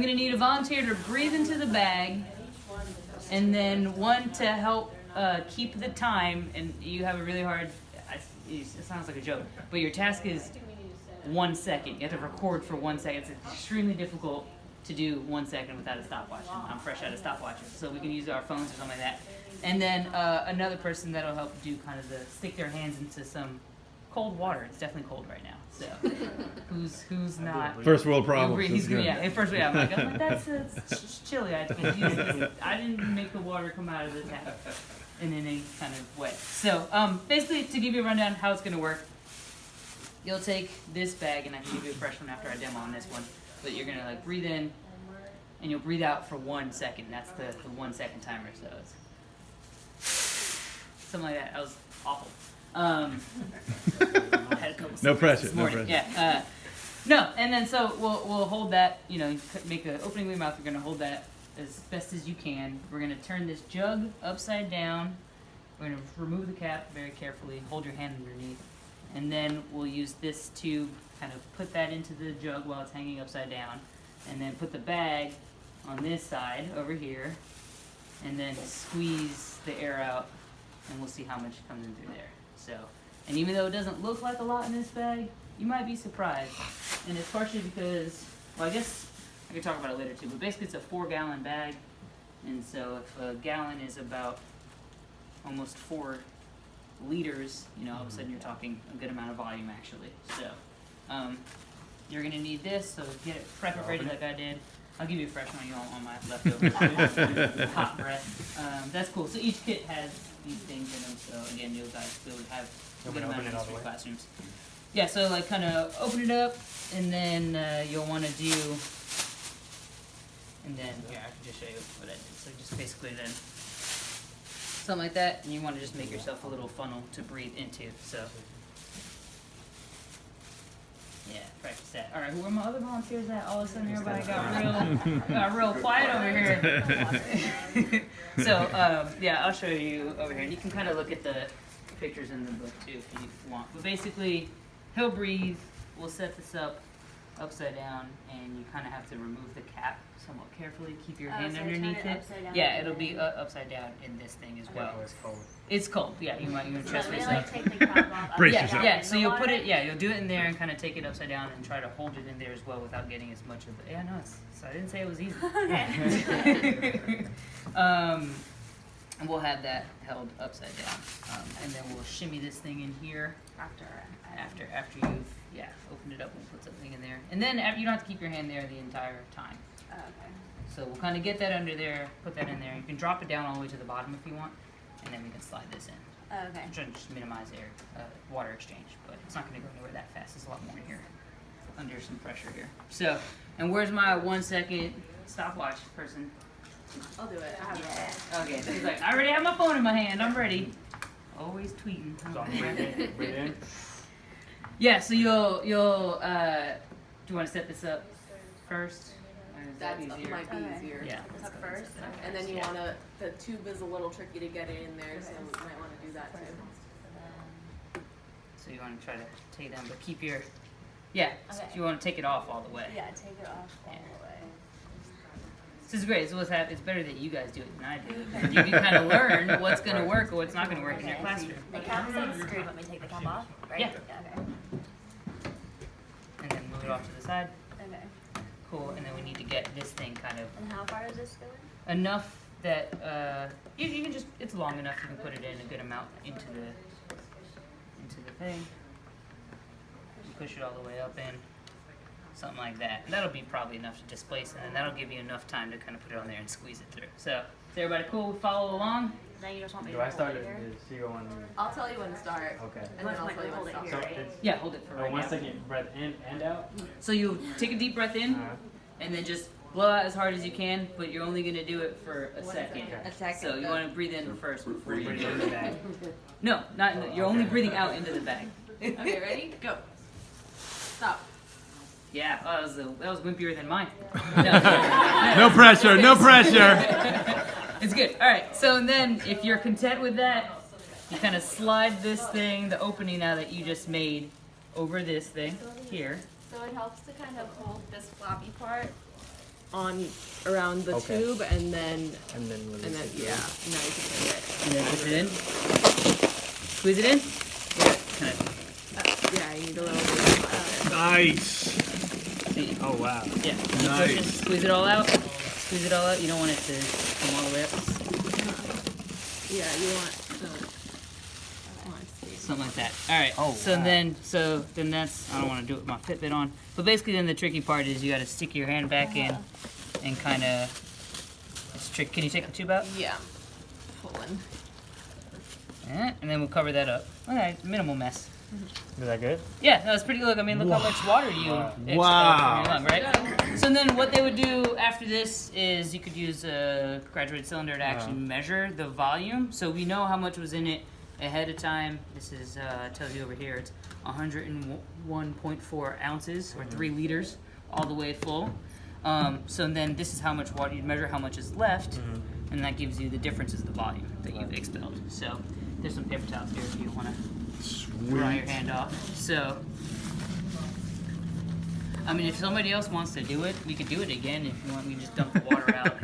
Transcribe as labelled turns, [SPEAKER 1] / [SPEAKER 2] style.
[SPEAKER 1] I'm going to need a volunteer to breathe into the bag, and then one to help keep the time. And you have a really hard, it sounds like a joke, but your task is 1 second. You have to record for 1 second. It's extremely difficult to do 1 second without a stopwatch. I'm fresh out of stopwatches, so we can use our phones or something like that. And then another person that'll help do kind of stick their hands into some cold water. It's definitely cold right now. So who's not?
[SPEAKER 2] First world problems.
[SPEAKER 1] First, I'm like that's it's chilly. I can't use this. I didn't make the water come out of the tap in any kind of way. So basically, to give you a rundown how it's going to work, you'll take this bag, and I can give you a fresh one after I demo on this one. But you're gonna like breathe in, and you'll breathe out for 1 second. That's the 1 second timer. So it's something like that. That was awful. I had a couple
[SPEAKER 2] No pressure.
[SPEAKER 1] this morning.
[SPEAKER 2] No pressure.
[SPEAKER 1] Yeah. No, and then so we'll hold that. You know, make an opening with your mouth. You're gonna hold that as best as you can. We're gonna turn this jug upside down. We're gonna remove the cap very carefully. Hold your hand underneath, and then we'll use this tube. Kind of put that into the jug while it's hanging upside down, and then put the bag on this side over here, and then squeeze the air out, and we'll see how much comes in through there. So, and even though it doesn't look like a lot in this bag, you might be surprised. And it's partially because, well, I guess I could talk about it later too, but basically it's a 4-gallon bag, and so if a gallon is about almost 4 liters, you know, all of a sudden you're talking a good amount of volume actually. So you're gonna need this, so get it, prep it ready like I did. I'll give you a fresh one, you don't want my leftovers. Hot breath. That's cool. So each kit has these things in them, so again, you guys will have a good amount of history classrooms. Yeah, so like kind of open it up, and then you'll want to do, and then here, I can just show you what I did. So just basically then, something like that, and you want to just make yourself a little funnel to breathe into, so. Yeah, practice that. All right, where are my other volunteers at? All of a sudden, everybody got real quiet over here. So, yeah, I'll show you over here. And you can kind of look at the pictures in the book, too, if you want. But basically, he'll breathe. We'll set this up upside down, and you kind of have to remove the cap somewhat carefully. Keep your hand underneath it. Yeah, it'll be upside down in this thing as well.
[SPEAKER 3] It's cold.
[SPEAKER 1] It's cold. Yeah, you might even trust
[SPEAKER 4] So we
[SPEAKER 1] yourself.
[SPEAKER 4] take the cap off.
[SPEAKER 2] Brace
[SPEAKER 1] Yeah,
[SPEAKER 2] yourself.
[SPEAKER 1] yeah. So you'll put it. Yeah, you'll do it in there and kind of take it upside down and try to hold it in there as well without getting as much of the. Yeah, no, so I didn't say it was easy.
[SPEAKER 4] Okay.
[SPEAKER 1] And we'll have that held upside down, and then we'll shimmy this thing in here after you've opened it up and put something in there, and then you don't have to keep your hand there the entire time.
[SPEAKER 4] Oh, okay.
[SPEAKER 1] So we'll kind of get that under there, put that in there. You can drop it down all the way to the bottom if you want, and then we can slide this in.
[SPEAKER 4] Oh, okay.
[SPEAKER 1] I'm trying to just minimize water exchange, but it's not going to go anywhere that fast. There's a lot more in here, under some pressure here. So, and where's my 1 second stopwatch person?
[SPEAKER 4] I'll do it. I have it.
[SPEAKER 1] Okay, he's like, I already have my phone in my hand. I'm ready. Always tweeting.
[SPEAKER 3] So breathe in.
[SPEAKER 1] Yeah, so you'll do you want to set this up first? Or is
[SPEAKER 5] That
[SPEAKER 1] easier?
[SPEAKER 5] might be
[SPEAKER 4] Okay.
[SPEAKER 5] easier.
[SPEAKER 1] Yeah.
[SPEAKER 4] Up first.
[SPEAKER 5] And then you
[SPEAKER 1] Yeah.
[SPEAKER 5] wanna, the tube is a little tricky to get it in there, so you might wanna do that too.
[SPEAKER 1] So you want to try to take it down, but keep your, yeah, so
[SPEAKER 4] Okay.
[SPEAKER 1] you want to take it off all the way.
[SPEAKER 4] Yeah, take it off all
[SPEAKER 1] Yeah.
[SPEAKER 4] the way.
[SPEAKER 1] This is great. It's better that you guys do it than I do. And you can kind of learn what's going to work or what's not going to work in your classroom.
[SPEAKER 4] The cap stays screwed. Let me take the cap off. Right?
[SPEAKER 1] Yeah.
[SPEAKER 4] Okay.
[SPEAKER 1] And then move it off to the side.
[SPEAKER 4] Okay.
[SPEAKER 1] Cool. And then we need to get this thing kind of
[SPEAKER 4] And how far does this go in?
[SPEAKER 1] enough that you can just, it's long enough you can put it in a good amount into the thing. You push it all the way up in, something like that. And that'll be probably enough to displace, and then that'll give you enough time to kind of put it on there and squeeze it through. So is everybody cool? Follow along.
[SPEAKER 4] Then you just want me
[SPEAKER 3] Do
[SPEAKER 4] to
[SPEAKER 3] I start
[SPEAKER 4] hold
[SPEAKER 3] it?
[SPEAKER 4] it here?
[SPEAKER 3] Is she going?
[SPEAKER 5] I'll tell you when to start,
[SPEAKER 3] Okay.
[SPEAKER 5] and then I'll tell you
[SPEAKER 4] Hold
[SPEAKER 5] when
[SPEAKER 4] it
[SPEAKER 5] to
[SPEAKER 4] here,
[SPEAKER 5] stop.
[SPEAKER 3] So
[SPEAKER 4] right?
[SPEAKER 3] it's
[SPEAKER 1] Yeah, hold it for right
[SPEAKER 3] 1
[SPEAKER 1] now.
[SPEAKER 3] second breath in and out.
[SPEAKER 1] So you take a deep breath in,
[SPEAKER 3] Uh-huh.
[SPEAKER 1] and then just blow out as hard as you can, but you're only gonna do it for a
[SPEAKER 5] 1
[SPEAKER 1] second.
[SPEAKER 3] Okay.
[SPEAKER 5] A second.
[SPEAKER 1] So you want to breathe in first before you
[SPEAKER 3] Breathe
[SPEAKER 1] do
[SPEAKER 3] in the
[SPEAKER 1] it.
[SPEAKER 3] bag.
[SPEAKER 1] No, not in the, you're only breathing out into the bag.
[SPEAKER 5] Okay, ready? Go. Stop.
[SPEAKER 1] Yeah, that was wimpier than mine.
[SPEAKER 2] No pressure. No pressure.
[SPEAKER 1] It's good. All right. So then, if you're content with that, you kind of slide this thing, the opening now that you just made, over this thing here.
[SPEAKER 4] So it helps to kind of hold this floppy part
[SPEAKER 5] on around the
[SPEAKER 6] Okay.
[SPEAKER 5] tube, and then
[SPEAKER 6] And then release
[SPEAKER 5] and then
[SPEAKER 6] it.
[SPEAKER 5] yeah, now you can hit it.
[SPEAKER 1] And then push it in. Squeeze it in. Kind of
[SPEAKER 5] Yeah, you need a little bit.
[SPEAKER 2] Nice.
[SPEAKER 1] see.
[SPEAKER 6] Oh wow.
[SPEAKER 1] Yeah. Keep
[SPEAKER 2] Nice.
[SPEAKER 1] pushing. Squeeze it all out. Squeeze it all out. You don't want it to come all the way up.
[SPEAKER 5] Yeah, you want to
[SPEAKER 1] Something like that. All right.
[SPEAKER 6] Oh,
[SPEAKER 1] So
[SPEAKER 6] wow.
[SPEAKER 1] then that's. I don't want to do it with my Fitbit on. But basically, then the tricky part is you got to stick your hand back in, and kind of. It's trick. Can you take the tube out?
[SPEAKER 5] Yeah. Pulling.
[SPEAKER 1] And then we'll cover that up. Okay. Minimal mess.
[SPEAKER 6] Is that good?
[SPEAKER 1] Yeah, no, it's pretty. Look, I mean, look how much water you expel
[SPEAKER 2] Wow.
[SPEAKER 1] from your lung, right? So then, what they would do after this is you could use a graduated cylinder to actually measure the volume. So we know how much was in it ahead of time. This is tells you over here. It's 101.4 ounces or 3 liters, all the way full. So then this is how much water you'd measure, how much is left, and that gives you the difference is the volume that you've expelled. So there's some paper towels here if you want to dry your hand off. So, I mean, if somebody else wants to do it, we could do it again. If you want, we just dump the water out.